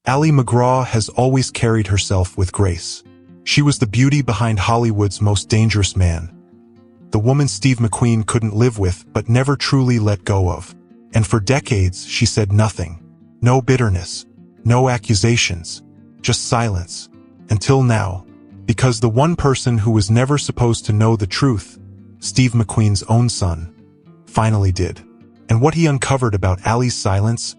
Ali MacGraw has always carried herself with grace. She was the beauty behind Hollywood's most dangerous man. The woman Steve McQueen couldn't live with but never truly let go of. And for decades, she said nothing. No bitterness. No accusations. Just silence. Until now. Because the one person who was never supposed to know the truth, Steve McQueen's own son, finally did. And what he uncovered about Ali's silence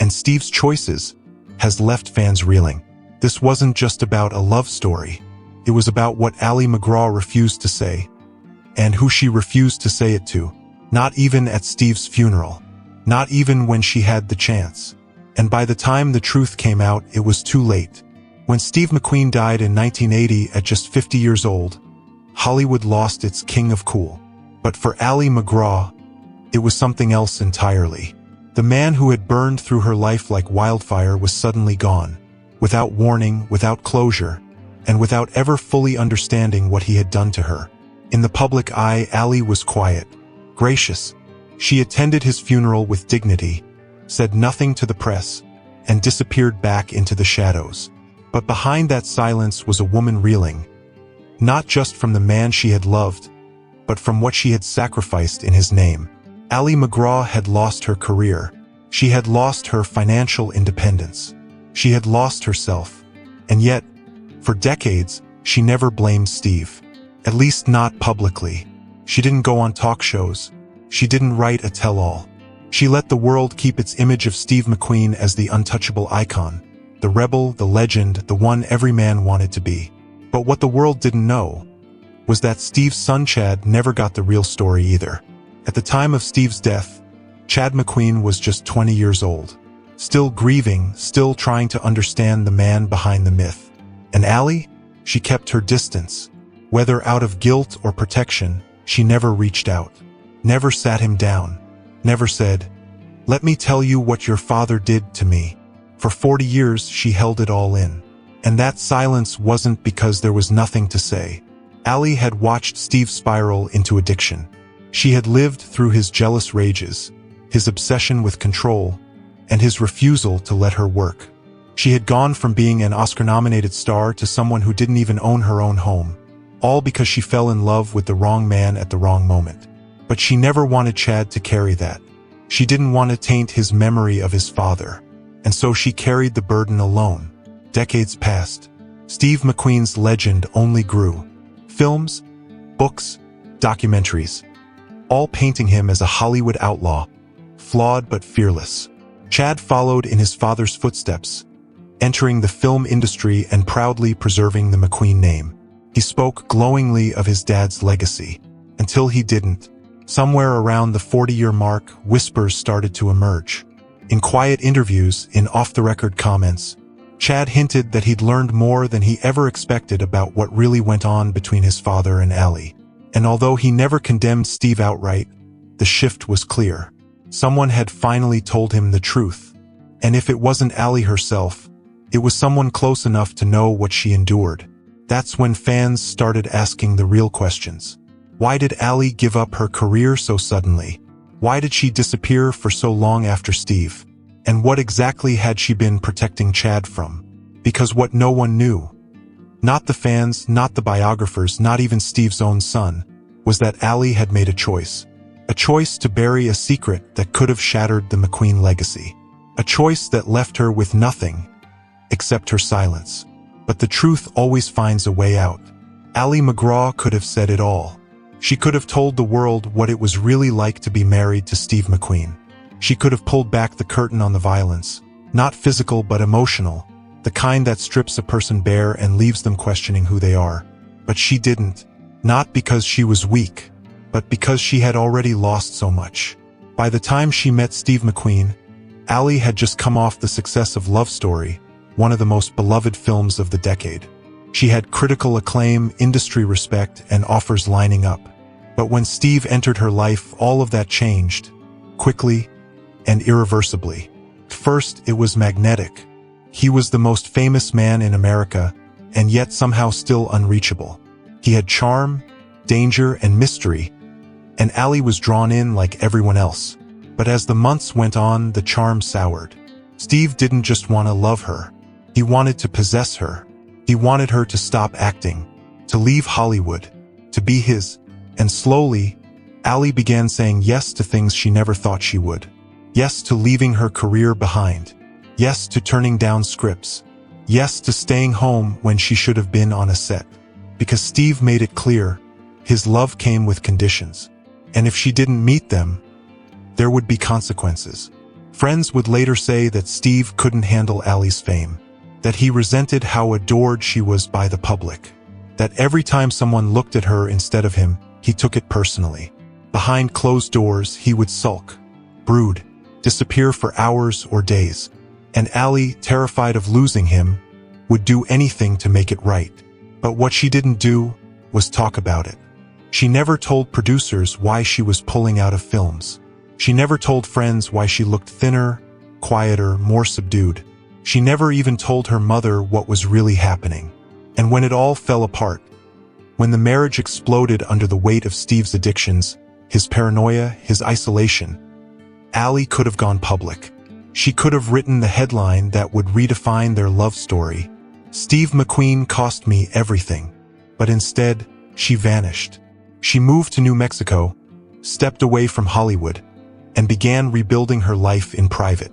and Steve's choices has left fans reeling. This wasn't just about a love story. It was about what Ali MacGraw refused to say, and who she refused to say it to. Not even at Steve's funeral. Not even when she had the chance. And by the time the truth came out, it was too late. When Steve McQueen died in 1980 at just 50 years old, Hollywood lost its king of cool. But for Ali MacGraw, it was something else entirely. The man who had burned through her life like wildfire was suddenly gone, without warning, without closure, and without ever fully understanding what he had done to her. In the public eye, Ali was quiet, gracious. She attended his funeral with dignity, said nothing to the press, and disappeared back into the shadows. But behind that silence was a woman reeling, not just from the man she had loved, but from what she had sacrificed in his name. Ali MacGraw had lost her career. She had lost her financial independence. She had lost herself. And yet, for decades, she never blamed Steve. At least not publicly. She didn't go on talk shows. She didn't write a tell-all. She let the world keep its image of Steve McQueen as the untouchable icon, the rebel, the legend, the one every man wanted to be. But what the world didn't know was that Steve's son Chad never got the real story either. At the time of Steve's death, Chad McQueen was just 20 years old, still grieving, still trying to understand the man behind the myth. And Ali? She kept her distance. Whether out of guilt or protection, she never reached out, never sat him down, never said, "Let me tell you what your father did to me." For 40 years, she held it all in. And that silence wasn't because there was nothing to say. Ali had watched Steve spiral into addiction. She had lived through his jealous rages, his obsession with control, and his refusal to let her work. She had gone from being an Oscar-nominated star to someone who didn't even own her own home, all because she fell in love with the wrong man at the wrong moment. But she never wanted Chad to carry that. She didn't want to taint his memory of his father. And so she carried the burden alone. Decades passed. Steve McQueen's legend only grew. Films, books, documentaries, all painting him as a Hollywood outlaw, flawed but fearless. Chad followed in his father's footsteps, entering the film industry and proudly preserving the McQueen name. He spoke glowingly of his dad's legacy, until he didn't. Somewhere around the 40-year mark, whispers started to emerge. In quiet interviews, in off-the-record comments, Chad hinted that he'd learned more than he ever expected about what really went on between his father and Ali. And although he never condemned Steve outright, the shift was clear. Someone had finally told him the truth. And if it wasn't Ali herself, it was someone close enough to know what she endured. That's when fans started asking the real questions. Why did Ali give up her career so suddenly? Why did she disappear for so long after Steve? And what exactly had she been protecting Chad from? Because what no one knew, not the fans, not the biographers, not even Steve's own son, was that Ali had made a choice. A choice to bury a secret that could have shattered the McQueen legacy. A choice that left her with nothing except her silence. But the truth always finds a way out. Ali MacGraw could have said it all. She could have told the world what it was really like to be married to Steve McQueen. She could have pulled back the curtain on the violence, not physical but emotional, the kind that strips a person bare and leaves them questioning who they are. But she didn't, not because she was weak, but because she had already lost so much. By the time she met Steve McQueen, Ali had just come off the success of Love Story, one of the most beloved films of the decade. She had critical acclaim, industry respect, and offers lining up. But when Steve entered her life, all of that changed, quickly and irreversibly. First, it was magnetic. He was the most famous man in America, and yet somehow still unreachable. He had charm, danger, and mystery, and Ali was drawn in like everyone else. But as the months went on, the charm soured. Steve didn't just want to love her. He wanted to possess her. He wanted her to stop acting, to leave Hollywood, to be his. And slowly, Ali began saying yes to things she never thought she would. Yes to leaving her career behind. Yes to turning down scripts. Yes to staying home when she should have been on a set. Because Steve made it clear, his love came with conditions. And if she didn't meet them, there would be consequences. Friends would later say that Steve couldn't handle Ali's fame, that he resented how adored she was by the public, that every time someone looked at her instead of him, he took it personally. Behind closed doors, he would sulk, brood, disappear for hours or days. And Ali, terrified of losing him, would do anything to make it right. But what she didn't do was talk about it. She never told producers why she was pulling out of films. She never told friends why she looked thinner, quieter, more subdued. She never even told her mother what was really happening. And when it all fell apart, when the marriage exploded under the weight of Steve's addictions, his paranoia, his isolation, Ali could have gone public. She could have written the headline that would redefine their love story. Steve McQueen cost me everything. But instead, she vanished. She moved to New Mexico, stepped away from Hollywood, and began rebuilding her life in private.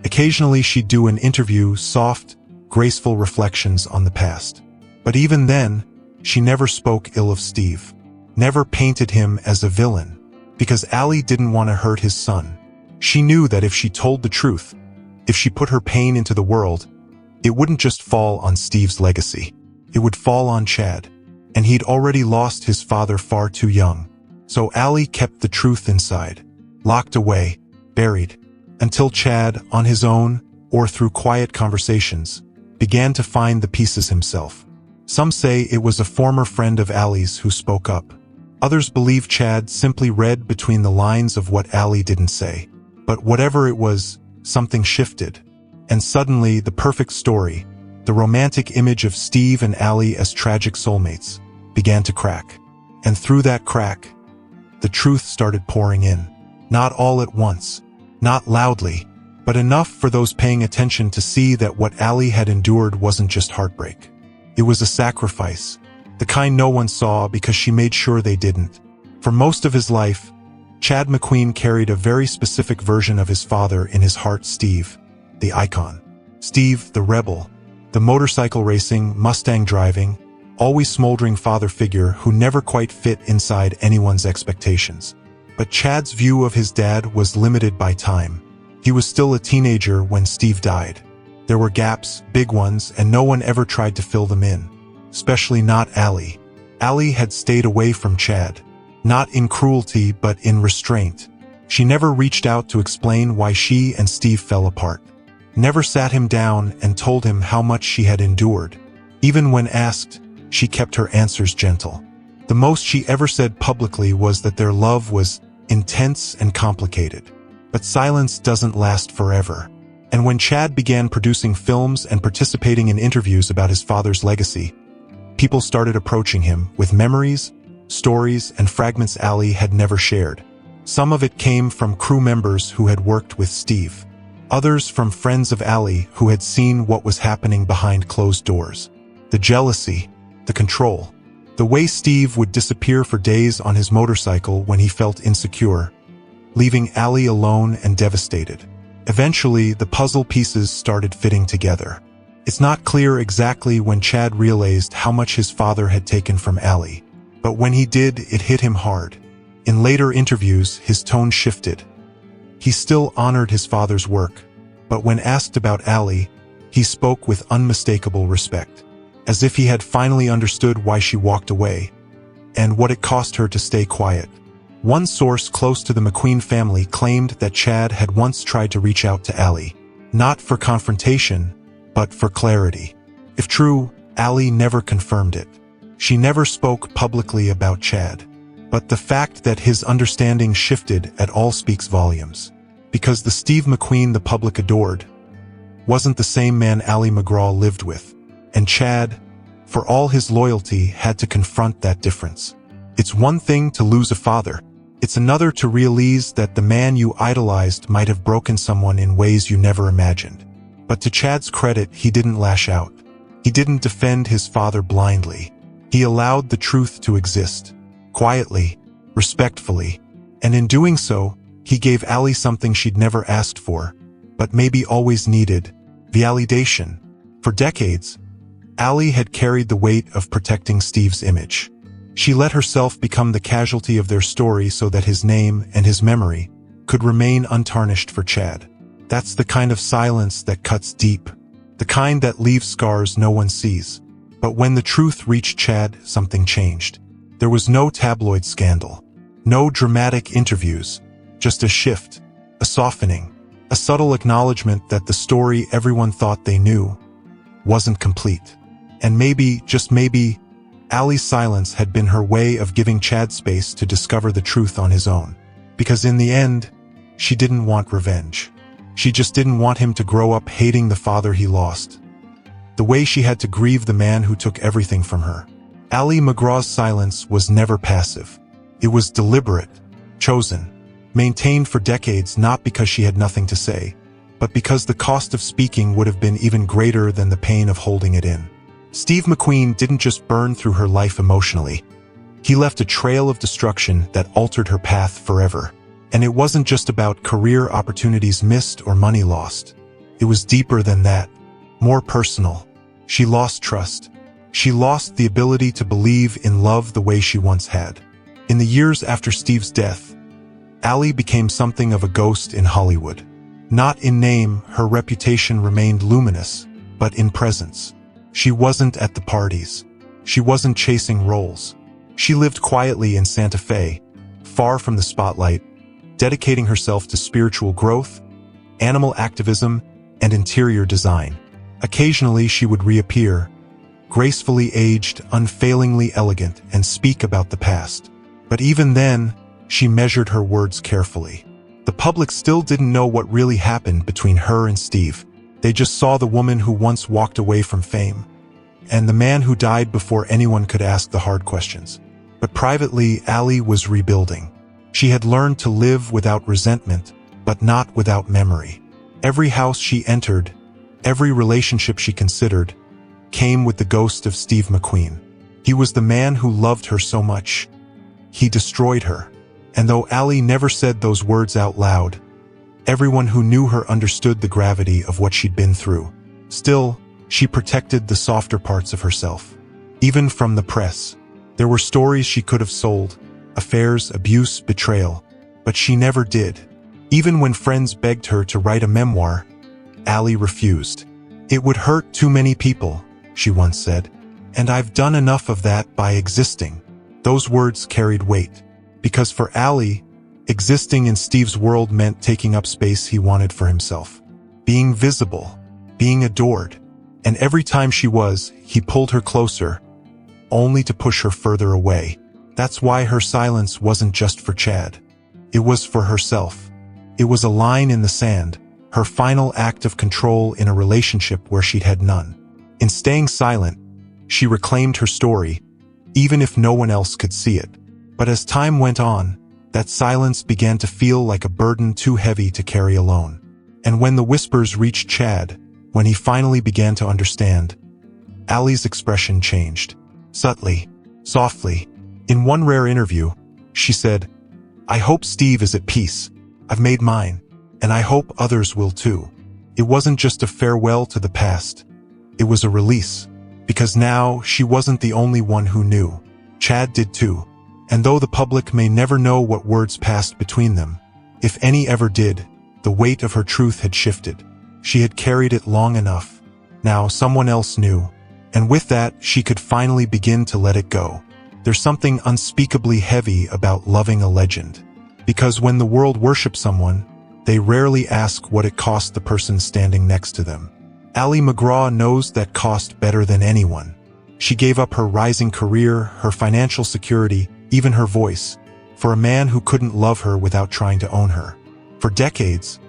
Occasionally she'd do an interview, soft, graceful reflections on the past. But even then, she never spoke ill of Steve, never painted him as a villain, because Ali didn't want to hurt his son. She knew that if she told the truth, if she put her pain into the world, it wouldn't just fall on Steve's legacy. It would fall on Chad. And he'd already lost his father far too young. So Ali kept the truth inside, locked away, buried, until Chad, on his own, or through quiet conversations, began to find the pieces himself. Some say it was a former friend of Ali's who spoke up. Others believe Chad simply read between the lines of what Ali didn't say. But whatever it was, something shifted. And suddenly, the perfect story, the romantic image of Steve and Ali as tragic soulmates, began to crack. And through that crack, the truth started pouring in. Not all at once, not loudly, but enough for those paying attention to see that what Ali had endured wasn't just heartbreak. It was a sacrifice, the kind no one saw because she made sure they didn't. For most of his life, Chad McQueen carried a very specific version of his father in his heart: Steve, the icon. Steve, the rebel, the motorcycle racing, Mustang driving, always smoldering father figure who never quite fit inside anyone's expectations. But Chad's view of his dad was limited by time. He was still a teenager when Steve died. There were gaps, big ones, and no one ever tried to fill them in. Especially not Ali. Ali had stayed away from Chad. Not in cruelty, but in restraint. She never reached out to explain why she and Steve fell apart. Never sat him down and told him how much she had endured. Even when asked, she kept her answers gentle. The most she ever said publicly was that their love was intense and complicated. But silence doesn't last forever. And when Chad began producing films and participating in interviews about his father's legacy, people started approaching him with memories, stories, and fragments Ali had never shared. Some of it came from crew members who had worked with Steve. Others from friends of Ali who had seen what was happening behind closed doors. The jealousy, the control, the way Steve would disappear for days on his motorcycle when he felt insecure, leaving Ali alone and devastated. Eventually, the puzzle pieces started fitting together. It's not clear exactly when Chad realized how much his father had taken from Ali, but when he did, it hit him hard. In later interviews, his tone shifted. He still honored his father's work, but when asked about Ali, he spoke with unmistakable respect, as if he had finally understood why she walked away, and what it cost her to stay quiet. One source close to the McQueen family claimed that Chad had once tried to reach out to Ali, not for confrontation, but for clarity. If true, Ali never confirmed it. She never spoke publicly about Chad. But the fact that his understanding shifted at all speaks volumes. Because the Steve McQueen the public adored wasn't the same man Ali MacGraw lived with. And Chad, for all his loyalty, had to confront that difference. It's one thing to lose a father. It's another to realize that the man you idolized might have broken someone in ways you never imagined. But to Chad's credit, he didn't lash out. He didn't defend his father blindly. He allowed the truth to exist, quietly, respectfully, and in doing so, he gave Allie something she'd never asked for, but maybe always needed: validation. For decades, Allie had carried the weight of protecting Steve's image. She let herself become the casualty of their story so that his name and his memory could remain untarnished for Chad. That's the kind of silence that cuts deep, the kind that leaves scars no one sees. But when the truth reached Chad, something changed. There was no tabloid scandal, no dramatic interviews, just a shift, a softening, a subtle acknowledgement that the story everyone thought they knew wasn't complete. And maybe, just maybe, Allie's silence had been her way of giving Chad space to discover the truth on his own. Because in the end, she didn't want revenge. She just didn't want him to grow up hating the father he lost, the way she had to grieve the man who took everything from her. Allie MacGraw's silence was never passive. It was deliberate, chosen, maintained for decades, not because she had nothing to say, but because the cost of speaking would have been even greater than the pain of holding it in. Steve McQueen didn't just burn through her life emotionally. He left a trail of destruction that altered her path forever. And it wasn't just about career opportunities missed or money lost. It was deeper than that, more personal. She lost trust. She lost the ability to believe in love the way she once had. In the years after Steve's death, Allie became something of a ghost in Hollywood. Not in name, her reputation remained luminous, but in presence. She wasn't at the parties. She wasn't chasing roles. She lived quietly in Santa Fe, far from the spotlight, dedicating herself to spiritual growth, animal activism, and interior design. Occasionally she would reappear, gracefully aged, unfailingly elegant, and speak about the past. But even then, she measured her words carefully. The public still didn't know what really happened between her and Steve. They just saw the woman who once walked away from fame, and the man who died before anyone could ask the hard questions. But privately, Allie was rebuilding. She had learned to live without resentment, but not without memory. Every house she entered, every relationship she considered, came with the ghost of Steve McQueen. He was the man who loved her so much. He destroyed her. And though Allie never said those words out loud, everyone who knew her understood the gravity of what she'd been through. Still, she protected the softer parts of herself. Even from the press, there were stories she could have sold: affairs, abuse, betrayal. But she never did. Even when friends begged her to write a memoir, Allie refused. "It would hurt too many people," she once said, "and I've done enough of that by existing." Those words carried weight, because for Allie, existing in Steve's world meant taking up space he wanted for himself. Being visible, being adored. And every time she was, he pulled her closer, only to push her further away. That's why her silence wasn't just for Chad. It was for herself. It was a line in the sand, her final act of control in a relationship where she'd had none. In staying silent, she reclaimed her story, even if no one else could see it. But as time went on, that silence began to feel like a burden too heavy to carry alone. And when the whispers reached Chad, when he finally began to understand, Allie's expression changed. Subtly, softly. In one rare interview, she said, "I hope Steve is at peace. I've made mine, and I hope others will too." It wasn't just a farewell to the past. It was a release, because now she wasn't the only one who knew. Chad did too. And though the public may never know what words passed between them, if any ever did, the weight of her truth had shifted. She had carried it long enough. Now someone else knew. And with that, she could finally begin to let it go. There's something unspeakably heavy about loving a legend. Because when the world worships someone, they rarely ask what it cost the person standing next to them. Allie MacGraw knows that cost better than anyone. She gave up her rising career, her financial security, even her voice, for a man who couldn't love her without trying to own her. For decades,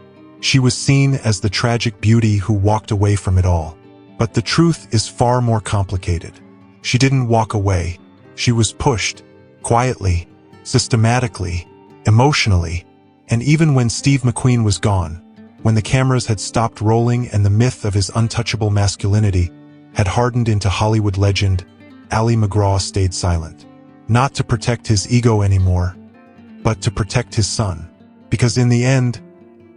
she was seen as the tragic beauty who walked away from it all. But the truth is far more complicated. She didn't walk away. She was pushed, quietly, systematically, emotionally. And even when Steve McQueen was gone, when the cameras had stopped rolling and the myth of his untouchable masculinity had hardened into Hollywood legend, Ali MacGraw stayed silent. Not to protect his ego anymore, but to protect his son. Because in the end,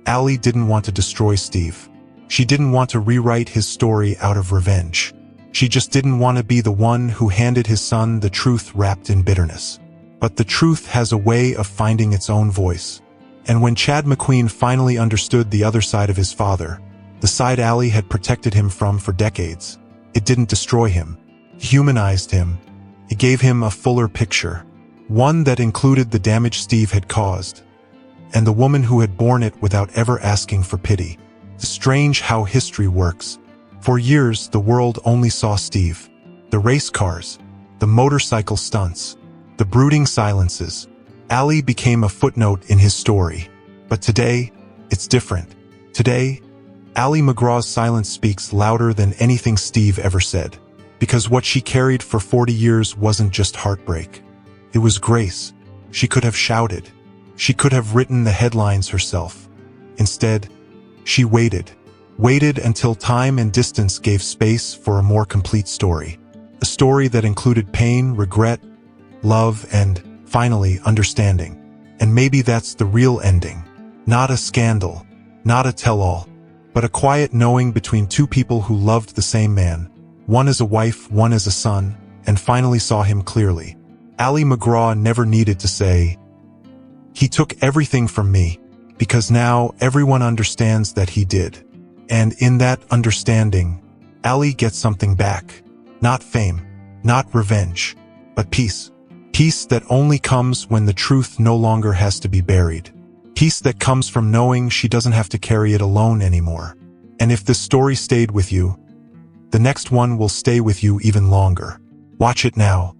Ali didn't want to destroy Steve. She didn't want to rewrite his story out of revenge. She just didn't want to be the one who handed his son the truth wrapped in bitterness. But the truth has a way of finding its own voice. And when Chad McQueen finally understood the other side of his father, the side Ali had protected him from for decades, it didn't destroy him. It humanized him. It gave him a fuller picture. One that included the damage Steve had caused, and the woman who had borne it without ever asking for pity. It's strange how history works. For years, the world only saw Steve. The race cars, the motorcycle stunts, the brooding silences. Ali became a footnote in his story. But today, it's different. Today, Ali MacGraw's silence speaks louder than anything Steve ever said. Because what she carried for 40 years wasn't just heartbreak. It was grace. She could have shouted. She could have written the headlines herself. Instead, she waited. Waited until time and distance gave space for a more complete story. A story that included pain, regret, love, and, finally, understanding. And maybe that's the real ending. Not a scandal, not a tell-all, but a quiet knowing between two people who loved the same man. One as a wife, one as a son, and finally saw him clearly. Ali MacGraw never needed to say, "He took everything from me," because now everyone understands that he did. And in that understanding, Ali gets something back. Not fame, not revenge, but peace. Peace that only comes when the truth no longer has to be buried. Peace that comes from knowing she doesn't have to carry it alone anymore. And if this story stayed with you, the next one will stay with you even longer. Watch it now.